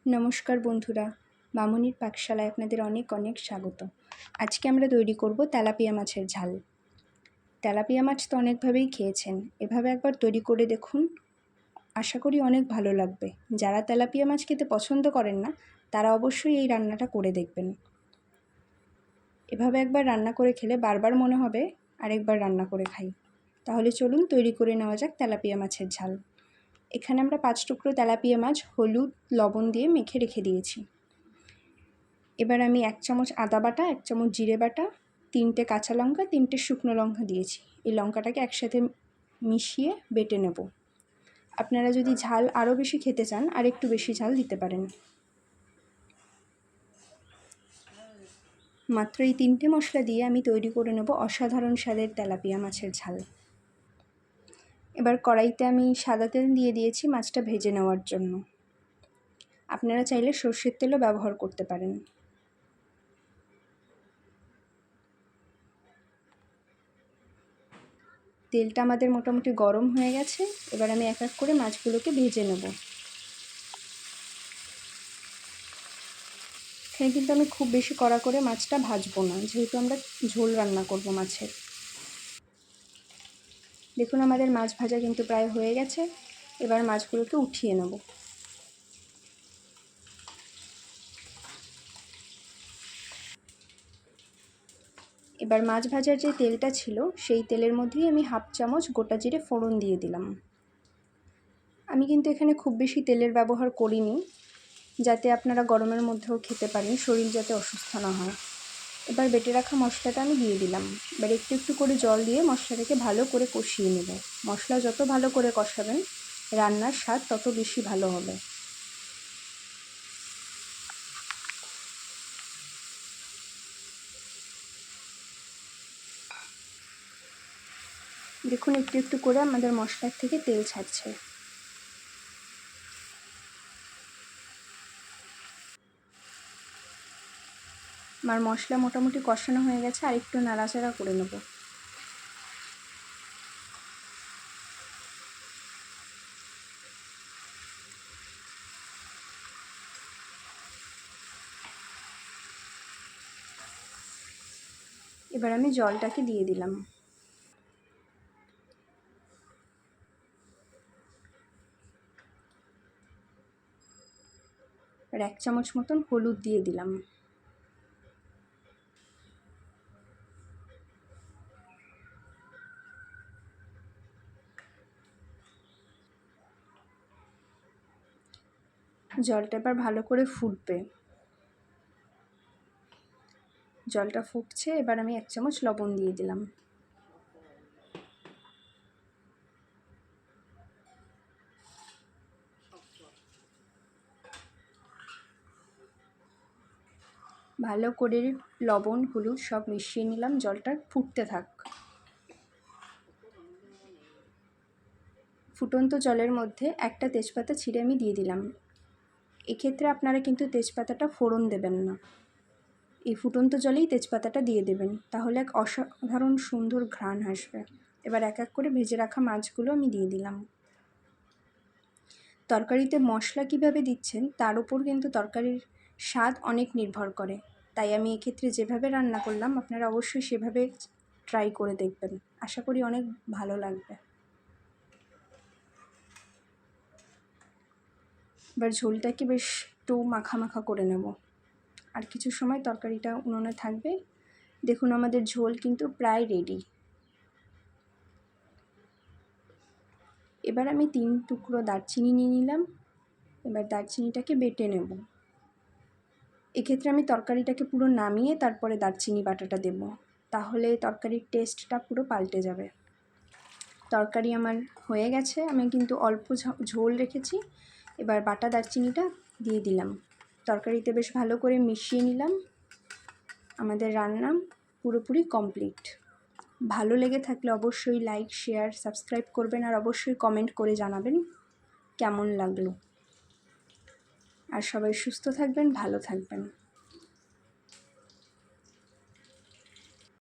নমস্কার বন্ধুরা, মামনির পাকশালায় আপনাদের অনেক অনেক স্বাগত। আজকে আমরা তৈরি করব তেলাপিয়া মাছের ঝাল। তেলাপিয়া মাছ তো অনেকভাবেই খেয়েছেন, এভাবে একবার তৈরি করে দেখুন, আশা করি অনেক ভালো লাগবে। যারা তেলাপিয়া মাছ খেতে পছন্দ করেন না তারা অবশ্যই এই রান্নাটা করে দেখবেন। এভাবে একবার রান্না করে খেলে বারবার মনে হবে আরেকবার রান্না করে খাই। তাহলে চলুন তৈরি করে নেওয়া যাক তেলাপিয়া মাছের ঝাল। এখানে আমরা 5 টুকরো তেলাপিয়া মাছ হলুদ লবণ দিয়ে মেখে রেখে দিয়েছি। এবার আমি 1 চামচ আদা বাটা, 1 চামচ জিরে বাটা, 3টে কাঁচা লঙ্কা, 3টে শুকনো লঙ্কা দিয়েছি। এই লঙ্কাটাকে একসাথে মিশিয়ে বেটে নেব। আপনারা যদি ঝাল আরও বেশি খেতে চান আর একটু বেশি ঝাল দিতে পারেন। মাত্র এই 3টে মশলা দিয়ে আমি তৈরি করে নেব অসাধারণ স্বাদের তেলাপিয়া মাছের ঝাল। এবার কড়াইতে আমি সাদা তেল দিয়ে দিয়েছি মাছটা ভেজে নেওয়ার জন্য। আপনারা চাইলে সর্ষের তেলও ব্যবহার করতে পারেন। তেলটা আমাদের মোটামুটি গরম হয়ে গেছে। এবার আমি এক এক করে মাছগুলোকে ভেজে নেব। এখানে কিন্তু আমি খুব বেশি কড়া করে মাছটা ভাজবো না, যেহেতু আমরা ঝোল রান্না করব মাছের। দেখুন আমাদের মাছ ভাজা কিন্তু প্রায় হয়ে গেছে। এবার মাছগুলোকে উঠিয়ে নেব। এবার মাছ ভাজার যে তেলটা ছিল সেই তেলের মধ্যেই আমি 1/2 চামচ গোটা জিরে ফোড়ন দিয়ে দিলাম। আমি কিন্তু এখানে খুব বেশি তেলের ব্যবহার করিনি, যাতে আপনারা গরমের মধ্যেও খেতে পারেন, শরীর যাতে অসুস্থ না হয়। এবার বেটে রাখা মশলাটা আমি দিয়ে দিলাম। এবার একটু একটু করে জল দিয়ে মশলাটাকে ভালো করে কষিয়ে নেব। মশলা যত ভালো করে কষাবেন রান্নার স্বাদ তত বেশি ভালো হবে। দেখুন একটু একটু করে আমাদের মশলার থেকে তেল ছাড়ছে। আমার মশলা মোটামুটি কষানো হয়ে গেছে, আর একটু নাড়াচাড়া করে নেব। এবার আমি জলটাকে দিয়ে দিলাম। আর 1 চামচ মতন হলুদ দিয়ে দিলাম। জলটা এবার ভালো করে ফুটবে। জলটা ফুটছে, এবার আমি 1 চামচ লবণ দিয়ে দিলাম। ভালো করে লবণ হলুদ সব মিশিয়ে নিলাম। জলটা ফুটতে থাক। ফুটন্ত জলের মধ্যে একটা তেজপাতা ছিঁড়ে আমি দিয়ে দিলাম। এক্ষেত্রে আপনারা কিন্তু তেজপাতাটা ফোড়ন দেবেন না, এই ফুটন্ত জলেই তেজপাতাটা দিয়ে দেবেন, তাহলে এক অসাধারণ সুন্দর ঘ্রাণ আসবে। এবার এক এক করে ভেজে রাখা মাছগুলো আমি দিয়ে দিলাম। তরকারিতে মশলা কিভাবে দিচ্ছেন তার উপর কিন্তু তরকারির স্বাদ অনেক নির্ভর করে। তাই আমি এক্ষেত্রে যেভাবে রান্না করলাম আপনারা অবশ্যই সেভাবে ট্রাই করে দেখবেন, আশা করি অনেক ভালো লাগবে। এবার ঝোলটাকে বেশ একটু মাখা মাখা করে নেব। আর কিছু সময় তরকারিটা উনুনে থাকবে। দেখুন আমাদের ঝোল কিন্তু প্রায় রেডি। এবার আমি 3 টুকরো দারচিনি নিয়ে নিলাম। এবার দারচিনিটাকে বেটে নেব। এক্ষেত্রে আমি তরকারিটাকে পুরো নামিয়ে তারপরে দারচিনি বাটাটা দেব, তাহলে তরকারির টেস্টটা পুরো পাল্টে যাবে। তরকারি আমার হয়ে গেছে, আমি কিন্তু অল্প ঝোল রেখেছি। এবার বাটা দারচিনিটা দিয়ে দিলাম। তরকারিতে বেশ ভালো করে মিশিয়ে নিলাম। আমাদের রান্না পুরোপুরি কমপ্লিট। ভালো লেগে থাকলে অবশ্যই লাইক শেয়ার সাবস্ক্রাইব করবেন, আর অবশ্যই কমেন্ট করে জানাবেন কেমন লাগলো। আর সবাই সুস্থ থাকবেন, ভালো থাকবেন।